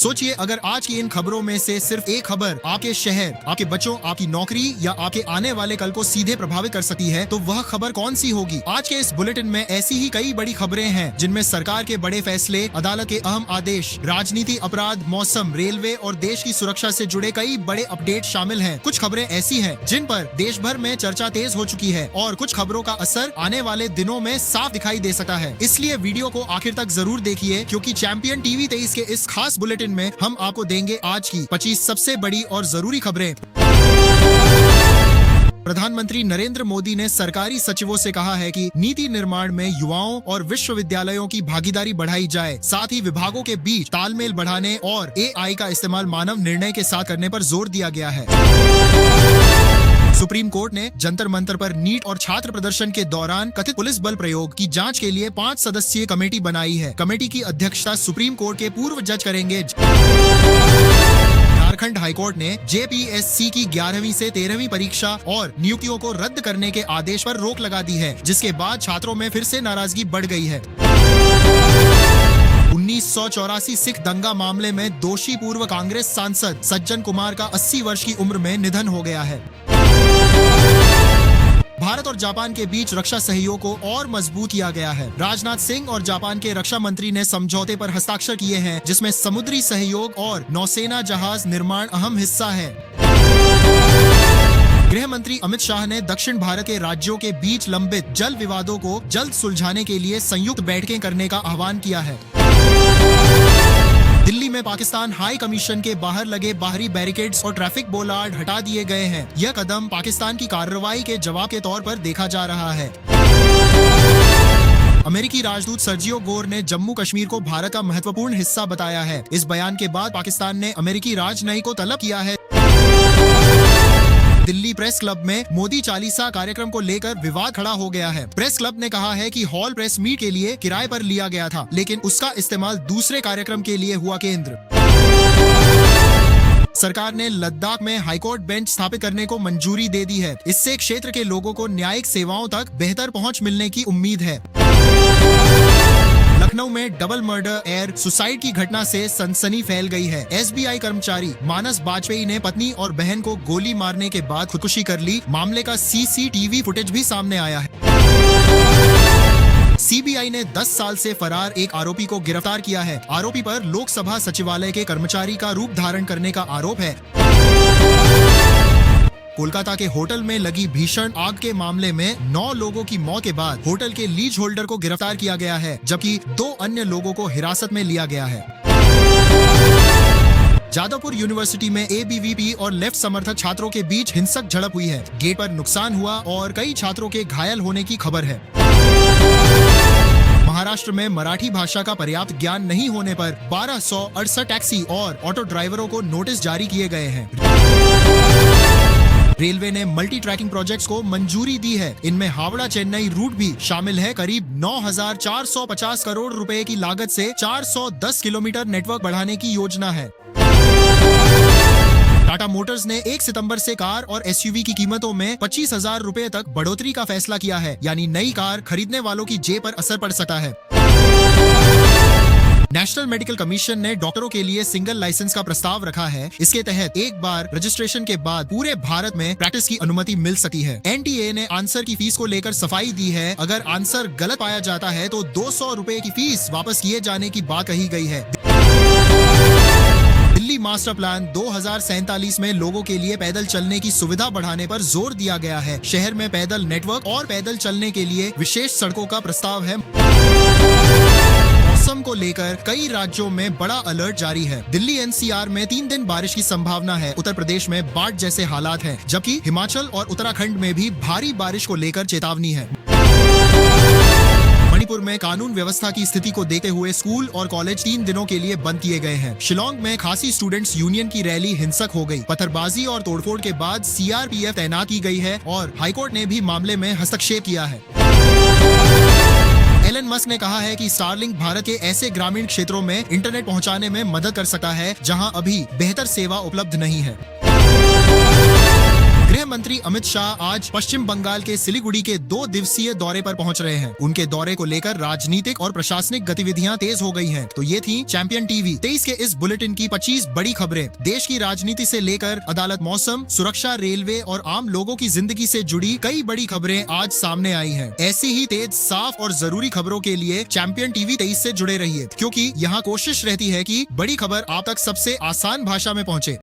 सोचिए, अगर आज की इन खबरों में से सिर्फ एक खबर आपके शहर, आपके बच्चों, आपकी नौकरी या आपके आने वाले कल को सीधे प्रभावित कर सकती है, तो वह खबर कौन सी होगी? आज के इस बुलेटिन में ऐसी ही कई बड़ी खबरें हैं जिनमें सरकार के बड़े फैसले, अदालत के अहम आदेश, राजनीति, अपराध, मौसम, रेलवे और देश की सुरक्षा से जुड़े कई बड़े अपडेट शामिल हैं। कुछ खबरें ऐसी हैं जिन पर देश भर में चर्चा तेज हो चुकी है और कुछ खबरों का असर आने वाले दिनों में साफ दिखाई दे सकता है। इसलिए वीडियो को आखिर तक जरूर देखिए, क्योंकि चैंपियन टीवी 23 के इस खास बुलेटिन में हम आपको देंगे आज की 25 सबसे बड़ी और जरूरी खबरें। प्रधानमंत्री नरेंद्र मोदी ने सरकारी सचिवों से कहा है कि नीति निर्माण में युवाओं और विश्वविद्यालयों की भागीदारी बढ़ाई जाए, साथ ही विभागों के बीच तालमेल बढ़ाने और AI का इस्तेमाल मानव निर्णय के साथ करने पर जोर दिया गया है। सुप्रीम कोर्ट ने जंतर मंतर पर नीट और छात्र प्रदर्शन के दौरान कथित पुलिस बल प्रयोग की जांच के लिए 5 सदस्यीय कमेटी बनाई है। कमेटी की अध्यक्षता सुप्रीम कोर्ट के पूर्व जज करेंगे। झारखंड हाईकोर्ट ने JPSC की 11वीं से 13वीं परीक्षा और नियुक्तियों को रद्द करने के आदेश पर रोक लगा दी है, जिसके बाद छात्रों में फिर से नाराजगी बढ़ गई है। 1984 सिख दंगा मामले में दोषी पूर्व कांग्रेस सांसद सज्जन कुमार का 80 वर्ष की उम्र में निधन हो गया है। भारत और जापान के बीच रक्षा सहयोग को और मजबूत किया गया है। राजनाथ सिंह और जापान के रक्षा मंत्री ने समझौते पर हस्ताक्षर किए हैं, जिसमें समुद्री सहयोग और नौसेना जहाज निर्माण अहम हिस्सा है। गृह मंत्री अमित शाह ने दक्षिण भारत के राज्यों के बीच लंबित जल विवादों को जल्द सुलझाने के लिए संयुक्त बैठकें करने का आह्वान किया है। दिल्ली में पाकिस्तान हाई कमीशन के बाहर लगे बाहरी बैरिकेड्स और ट्रैफिक बोलार्ड हटा दिए गए हैं। यह कदम पाकिस्तान की कार्रवाई के जवाब के तौर पर देखा जा रहा है। अमेरिकी राजदूत सर्जियो गोर ने जम्मू कश्मीर को भारत का महत्वपूर्ण हिस्सा बताया है। इस बयान के बाद पाकिस्तान ने अमेरिकी राजनयिक को तलब किया है। दिल्ली प्रेस क्लब में मोदी चालीसा कार्यक्रम को लेकर विवाद खड़ा हो गया है। प्रेस क्लब ने कहा है कि हॉल प्रेस मीट के लिए किराए पर लिया गया था, लेकिन उसका इस्तेमाल दूसरे कार्यक्रम के लिए हुआ केंद्र। सरकार ने लद्दाख में हाईकोर्ट बेंच स्थापित करने को मंजूरी दे दी है। इससे क्षेत्र के लोगों को न्यायिक सेवाओं तक बेहतर पहुंच मिलने की उम्मीद है। लखनऊ में डबल मर्डर एयर सुसाइड की घटना से सनसनी फैल गई है। SBI कर्मचारी मानस बाजपेयी ने पत्नी और बहन को गोली मारने के बाद खुदकुशी कर ली। मामले का CCTV फुटेज भी सामने आया है। CBI ने 10 साल से फरार एक आरोपी को गिरफ्तार किया है। आरोपी पर लोकसभा सचिवालय के कर्मचारी का रूप धारण करने का आरोप है। कोलकाता के होटल में लगी भीषण आग के मामले में 9 लोगों की मौत के बाद होटल के लीज होल्डर को गिरफ्तार किया गया है, जबकि 2 अन्य लोगों को हिरासत में लिया गया है। जादवपुर यूनिवर्सिटी में ABVP और लेफ्ट समर्थक छात्रों के बीच हिंसक झड़प हुई है। गेट पर नुकसान हुआ और कई छात्रों के घायल होने की खबर है। महाराष्ट्र में मराठी भाषा का पर्याप्त ज्ञान नहीं होने पर 1268 टैक्सी और ऑटो ड्राइवरों को नोटिस जारी किए गए हैं। रेलवे ने मल्टी ट्रैकिंग प्रोजेक्ट्स को मंजूरी दी है। इनमें हावड़ा चेन्नई रूट भी शामिल है। करीब 9,450 करोड़ रुपए की लागत से 410 किलोमीटर नेटवर्क बढ़ाने की योजना है। टाटा मोटर्स ने 1 सितंबर से कार और SUV की कीमतों में 25,000 रुपए तक बढ़ोतरी का फैसला किया है, यानी नई कार खरीदने वालों की जेब पर असर पड़ सकता है। नेशनल मेडिकल कमीशन ने डॉक्टरों के लिए सिंगल लाइसेंस का प्रस्ताव रखा है। इसके तहत एक बार रजिस्ट्रेशन के बाद पूरे भारत में प्रैक्टिस की अनुमति मिल सकती है। NTA ने आंसर की फीस को लेकर सफाई दी है। अगर आंसर गलत पाया जाता है तो 200 रुपए की फीस वापस किए जाने की बात कही गई है। दिल्ली मास्टर प्लान 2047 में लोगों के लिए पैदल चलने की सुविधा बढ़ाने पर जोर दिया गया है। शहर में पैदल नेटवर्क और पैदल चलने के लिए विशेष सड़कों का प्रस्ताव है। मौसम को लेकर कई राज्यों में बड़ा अलर्ट जारी है। दिल्ली NCR में 3 दिन बारिश की संभावना है। उत्तर प्रदेश में बाढ़ जैसे हालात हैं, जबकि हिमाचल और उत्तराखंड में भी भारी बारिश को लेकर चेतावनी है। मणिपुर में कानून व्यवस्था की स्थिति को देखते हुए स्कूल और कॉलेज 3 दिनों के लिए बंद किए गए हैं। शिलोंग में खासी स्टूडेंट्स यूनियन की रैली हिंसक हो गई। पत्थरबाजी और तोड़फोड़ के बाद CRPF तैनात की गई है और हाईकोर्ट ने भी मामले में हस्तक्षेप किया है। एलन मस्क ने कहा है कि स्टारलिंक भारत के ऐसे ग्रामीण क्षेत्रों में इंटरनेट पहुंचाने में मदद कर सकता है जहां अभी बेहतर सेवा उपलब्ध नहीं है। गृह मंत्री अमित शाह आज पश्चिम बंगाल के सिलीगुड़ी के 2 दिवसीय दौरे पर पहुंच रहे हैं। उनके दौरे को लेकर राजनीतिक और प्रशासनिक गतिविधियां तेज हो गई हैं। तो ये थी चैंपियन टीवी 23 के इस बुलेटिन की 25 बड़ी खबरें। देश की राजनीति से लेकर अदालत, मौसम, सुरक्षा, रेलवे और आम लोगों की जिंदगी से जुड़ी कई बड़ी खबरें आज सामने आई हैं। ऐसी ही तेज, साफ और जरूरी खबरों के लिए चैंपियन टीवी 23 से जुड़े रहिए, क्योंकि यहाँ कोशिश रहती है कि बड़ी खबर आप तक सबसे आसान भाषा में पहुंचे।